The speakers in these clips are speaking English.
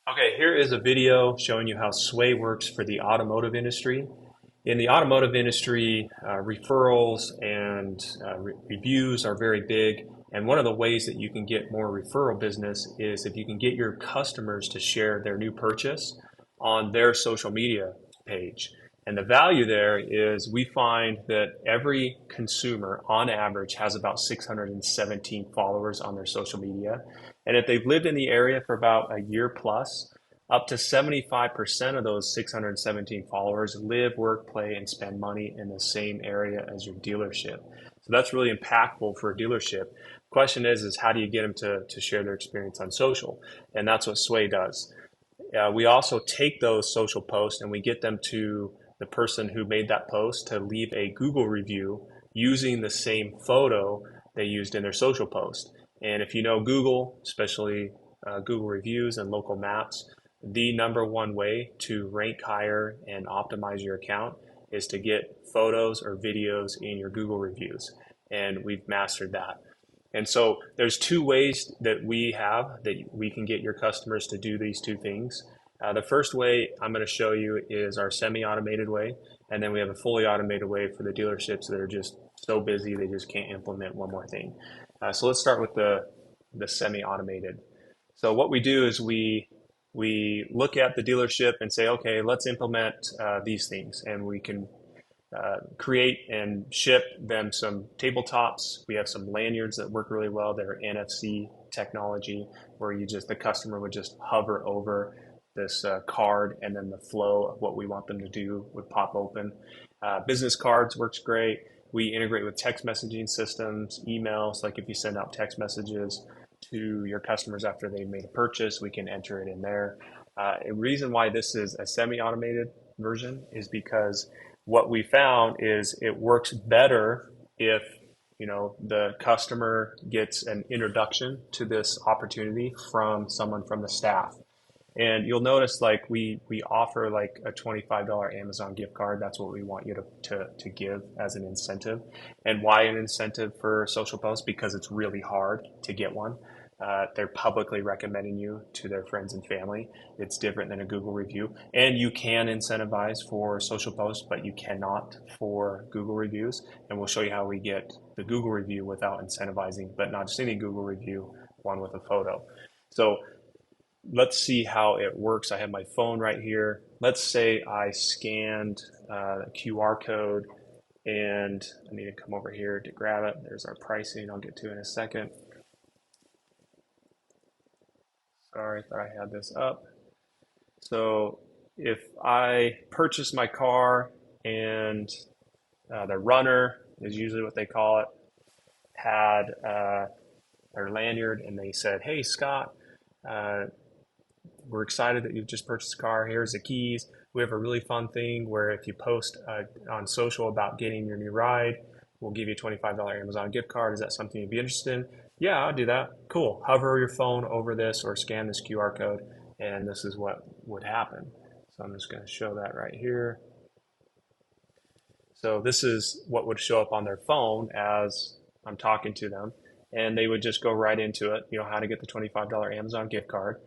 Okay, here is a video showing you how Sway works for the automotive industry. In the automotive industry, referrals and reviews are very big. And one of the ways that you can get more referral business is if you can get your customers to share their new purchase on their social media page. And the value there is we find that every consumer on average has about 617 followers on their social media. And if they've lived in the area for about a year plus, up to 75% of those 617 followers live, work, play, and spend money in the same area as your dealership. So that's really impactful for a dealership. Question is how do you get them to share their experience on social? And that's what Sway does. We also take those social posts and we get them to the person who made that post to leave a Google review using the same photo they used in their social post. And if you know Google, especially Google reviews and local maps, the number one way to rank higher and optimize your account is to get photos or videos in your Google reviews. And we've mastered that. And so there's two ways that we have that we can get your customers to do these two things. The first way I'm going to show you is our semi-automated way, and then we have a fully automated way for the dealerships that are just so busy they just can't implement one more thing. So let's start with the semi-automated. So what we do is we look at the dealership and say, okay, let's implement these things, and we can create and ship them some tabletops. We have some lanyards that work really well. They're NFC technology where the customer would just hover over this card and then the flow of what we want them to do would pop open. Business cards works great. We integrate with text messaging systems, emails, like if you send out text messages to your customers after they made a purchase, we can enter it in there. A reason why this is a semi-automated version is because what we found is it works better if the customer gets an introduction to this opportunity from someone from the staff. And you'll notice like we offer like a $25 Amazon gift card. That's what we want you to give as an incentive. And why an incentive for social posts? Because it's really hard to get one. They're publicly recommending you to their friends and family. It's different than a Google review. And you can incentivize for social posts, but you cannot for Google reviews. And we'll show you how we get the Google review without incentivizing, but not just any Google review, one with a photo. So let's see how it works. I have my phone right here. Let's say I scanned a QR code and I need to come over here to grab it. There's our pricing. I'll get to in a second. Sorry, I thought I had this up. So if I purchase my car and the runner is usually what they call it, had their lanyard and they said, hey, Scott, we're excited that you've just purchased a car. Here's the keys. We have a really fun thing where if you post on social about getting your new ride, we'll give you a $25 Amazon gift card. Is that something you'd be interested in? Yeah, I'll do that. Cool. Hover your phone over this or scan this QR code, and this is what would happen. So I'm just going to show that right here. So this is what would show up on their phone as I'm talking to them, and they would just go right into it, how to get the $25 Amazon gift card.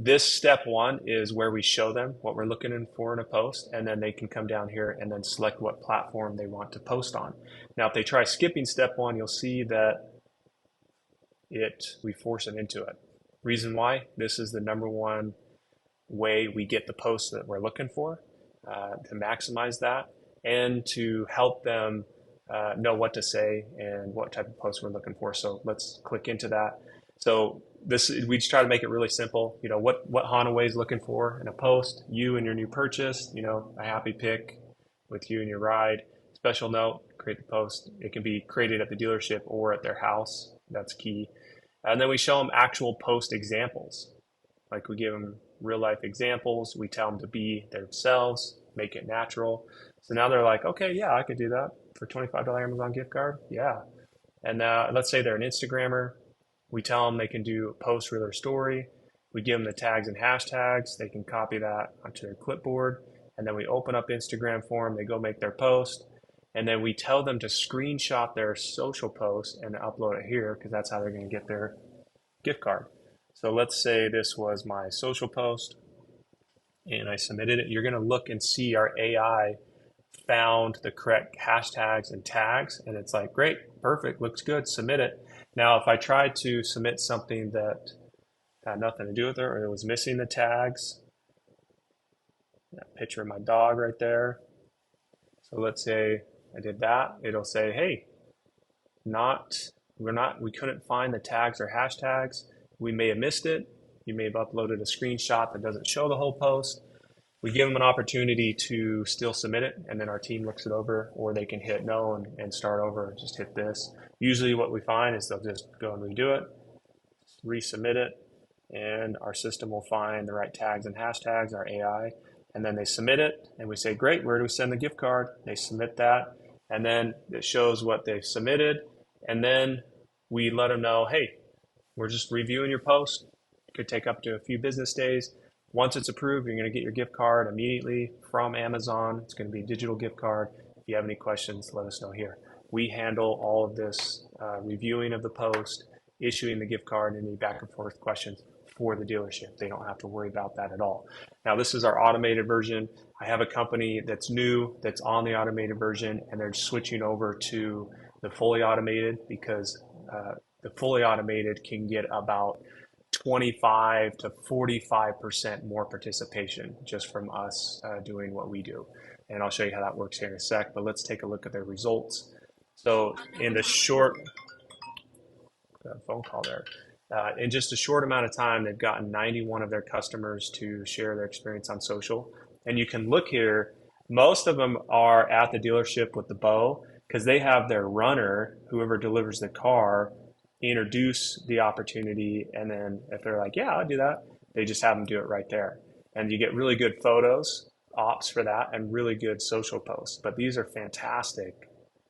This step one is where we show them what we're looking for in a post, and then they can come down here and then select what platform they want to post on. Now, if they try skipping step one, you'll see that we force it into it. Reason why? This is the number one way we get the posts that we're looking for, to maximize that and to help them know what to say and what type of post we're looking for. So let's click into that. So we just try to make it really simple. What Hanaway is looking for in a post, you and your new purchase, a happy pic with you and your ride. Special note, create the post. It can be created at the dealership or at their house. That's key. And then we show them actual post examples. Like we give them real life examples. We tell them to be themselves, make it natural. So now they're like, okay, yeah, I could do that for $25 Amazon gift card. Yeah. And let's say they're an Instagrammer. We tell them they can do a post, reel, or story. We give them the tags and hashtags. They can copy that onto their clipboard. And then we open up Instagram for them. They go make their post. And then we tell them to screenshot their social post and upload it here because that's how they're going to get their gift card. So let's say this was my social post and I submitted it. You're going to look and see our AI found the correct hashtags and tags. And it's like, great, perfect, looks good, submit it. Now, if I tried to submit something that had nothing to do with it or it was missing the tags, that picture of my dog right there. So let's say I did that. It'll say, hey, we couldn't find the tags or hashtags. We may have missed it. You may have uploaded a screenshot that doesn't show the whole post. We give them an opportunity to still submit it, and then our team looks it over, or they can hit no and start over, just hit this. Usually what we find is they'll just go and redo it, resubmit it, and our system will find the right tags and hashtags, our AI, and then they submit it, and we say, great, where do we send the gift card? They submit that, and then it shows what they've submitted, and then we let them know, hey, we're just reviewing your post. It could take up to a few business days. Once it's approved, you're going to get your gift card immediately from Amazon. It's going to be a digital gift card. If you have any questions, let us know here. We handle all of this reviewing of the post, issuing the gift card, and any back and forth questions for the dealership. They don't have to worry about that at all. Now, this is our automated version. I have a company that's new, that's on the automated version, and they're switching over to the fully automated because the fully automated can get about 25 to 45% more participation just from us doing what we do. And I'll show you how that works here in a sec, but let's take a look at their results. So in the short phone call there, in just a short amount of time, they've gotten 91 of their customers to share their experience on social. And you can look here, most of them are at the dealership with the bow because they have their runner, whoever delivers the car, introduce the opportunity, and then if they're like, yeah, I'll do that, they just have them do it right there. And you get really good photos, ops for that, and really good social posts. But these are fantastic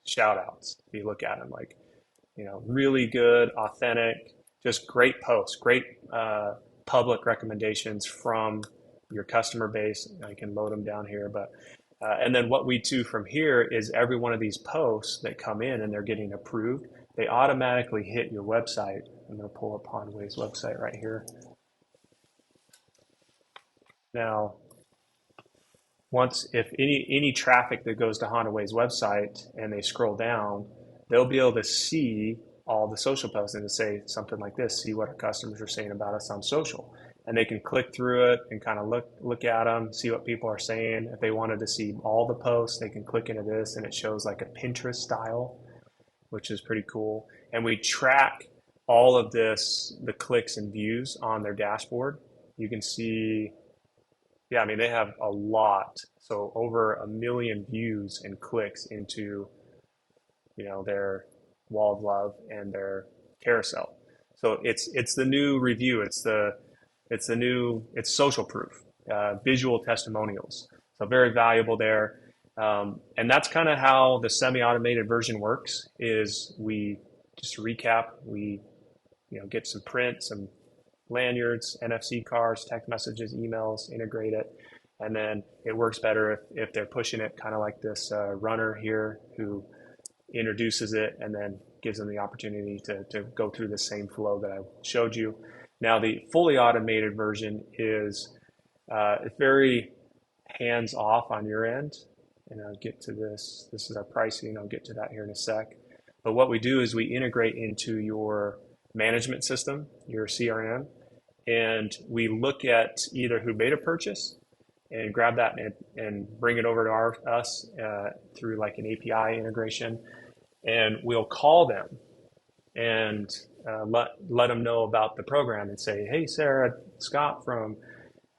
shout outs. If you look at them, like, really good, authentic, just great posts, great public recommendations from your customer base. I can load them down here, but and then what we do from here is every one of these posts that come in and they're getting approved, they automatically hit your website. I'm going to pull up Hondaway's website right here. Now, if any traffic that goes to Hondaway's website and they scroll down, they'll be able to see all the social posts and to say something like this, see what our customers are saying about us on social. And they can click through it and kind of look at them, see what people are saying. If they wanted to see all the posts, they can click into this and it shows like a Pinterest style, which is pretty cool. And we track all of this, the clicks and views on their dashboard. You can see, yeah, I mean, they have a lot. So over 1 million views and clicks into, their wall of love and their carousel. So it's the new review. It's social proof, visual testimonials. So very valuable there. And that's kind of how the semi-automated version works is we just to recap, we get some print, some lanyards, NFC cards, text messages, emails, integrate it. And then it works better if they're pushing it kind of like this runner here who introduces it and then gives them the opportunity to go through the same flow that I showed you. Now the fully automated version is very hands off on your end. And I'll get to this. This is our pricing. I'll get to that here in a sec. But what we do is we integrate into your management system, your CRM, and we look at either who made a purchase and grab that and bring it over to us through like an API integration. And we'll call them and let them know about the program and say, hey, Sarah, Scott from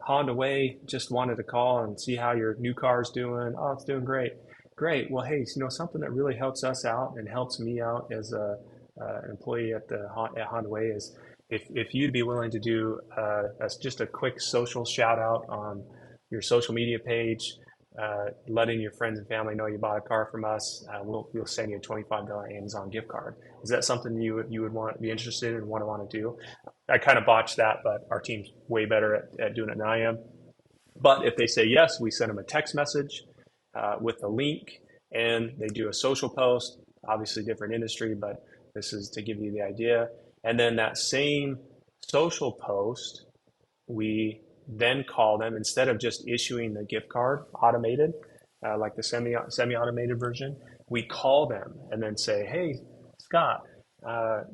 Honda Way just wanted to call and see how your new car is doing. Oh, it's doing great. Great. Well, hey, something that really helps us out and helps me out as an employee at Honda Way is if you'd be willing to do just a quick social shout out on your social media page, letting your friends and family know you bought a car from us, we'll send you a $25 Amazon gift card. Is that something you would want to be interested in and want to do? I kind of botched that, but our team's way better at doing it than I am. But if they say yes, we send them a text message with a link, and they do a social post. Obviously, different industry, but this is to give you the idea. And then that same Social post, we then call them instead of just issuing the gift card automated, like the semi-automated version. We call them and then say, "Hey, Scott,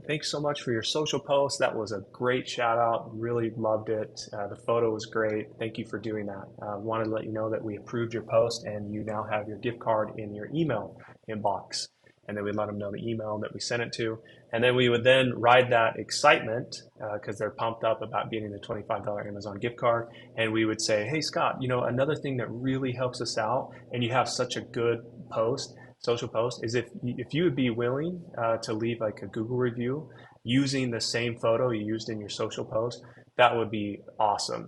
thanks so much for your social post. That was a great shout out. Really loved it. The photo was great. Thank you for doing that. Wanted to let you know that we approved your post and you now have your gift card in your email inbox." And then we'd let them know the email that we sent it to. And then we would then ride that excitement because they're pumped up about getting the $25 Amazon gift card. And we would say, "Hey, Scott, another thing that really helps us out, and you have such a good post, social post, is if you would be willing to leave like a Google review using the same photo you used in your social post, that would be awesome."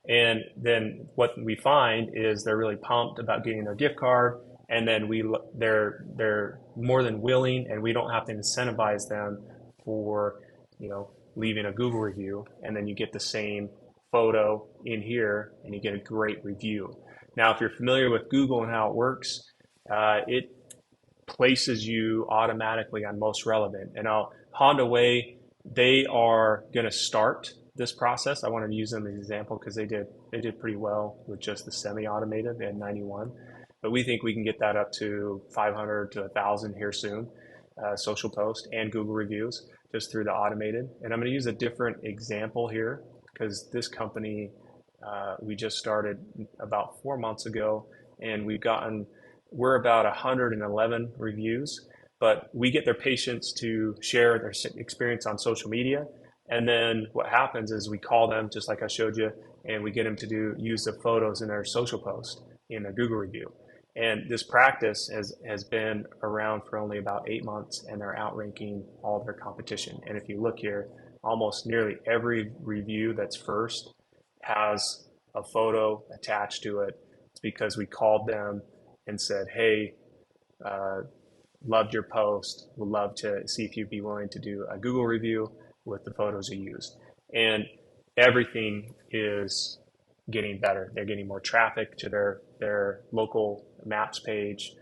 And then what we find is they're really pumped about getting their gift card, and then they're more than willing, and we don't have to incentivize them for leaving a Google review, and then you get the same photo in here and you get a great review. Now, if you're familiar with Google and how it works, it places you automatically on most relevant. And Honda Way, they are going to start this process. I wanted to use them as an example because they did pretty well with just the semi-automated. They had 91, but we think we can get that up to 500 to 1,000 here soon. Social post and Google reviews just through the automated. And I'm going to use a different example here because this company we just started about 4 months ago, and we're about 111 reviews, but we get their patients to share their experience on social media. And then what happens is we call them, just like I showed you, and we get them to use the photos in their social post in their Google review. And this practice has been around for only about 8 months, and they're outranking all their competition. And if you look here, almost nearly every review that's first has a photo attached to it. It's because we called them and said, "Hey, loved your post. Would love to see if you'd be willing to do a Google review with the photos you used." And everything is getting better. They're getting more traffic to their local maps page,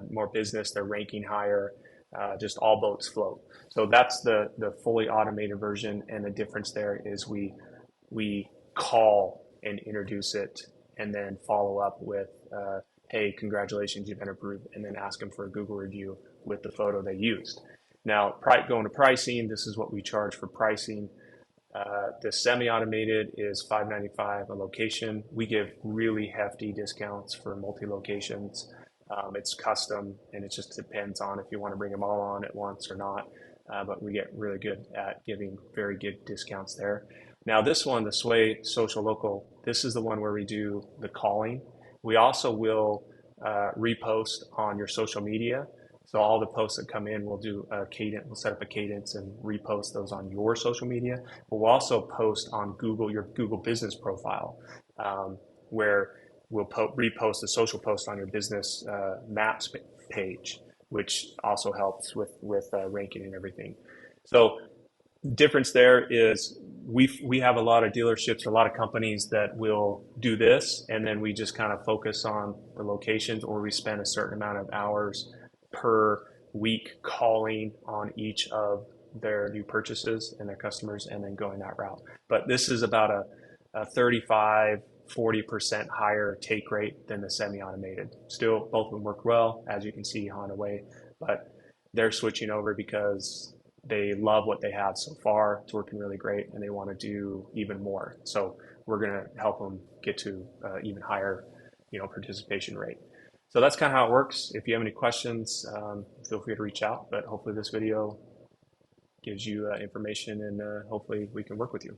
more business. They're ranking higher. Just all boats float. So that's the fully automated version. And the difference there is we call and introduce it and then follow up with, "Hey, congratulations, you've been approved," and then ask them for a Google review with the photo they used. Now, going to pricing, this is what we charge for pricing. The semi-automated is $5.95 a location. We give really hefty discounts for multi-locations. It's custom, and it just depends on if you want to bring them all on at once or not. But we get really good at giving very good discounts there. Now, this one, the Sway Social Local, this is the one where we do the calling. We also will repost on your social media. So all the posts that come in, we'll do a cadence. We'll set up a cadence and repost those on your social media. But we'll also post on your Google business profile, where we'll repost the social post on your business maps page, which also helps with ranking and everything. So difference there is we have a lot of dealerships, a lot of companies that will do this, and then we just kind of focus on the locations, or we spend a certain amount of hours per week calling on each of their new purchases and their customers and then going that route. But this is about a 35-40% higher take rate than the semi-automated. Still, both of them work well, as you can see, Honda Way, but they're switching over because they love what they have so far. It's working really great, and they want to do even more. So we're going to help them get to even higher, participation rate. So that's kind of how it works. If you have any questions, feel free to reach out. But hopefully this video gives you information, and hopefully we can work with you.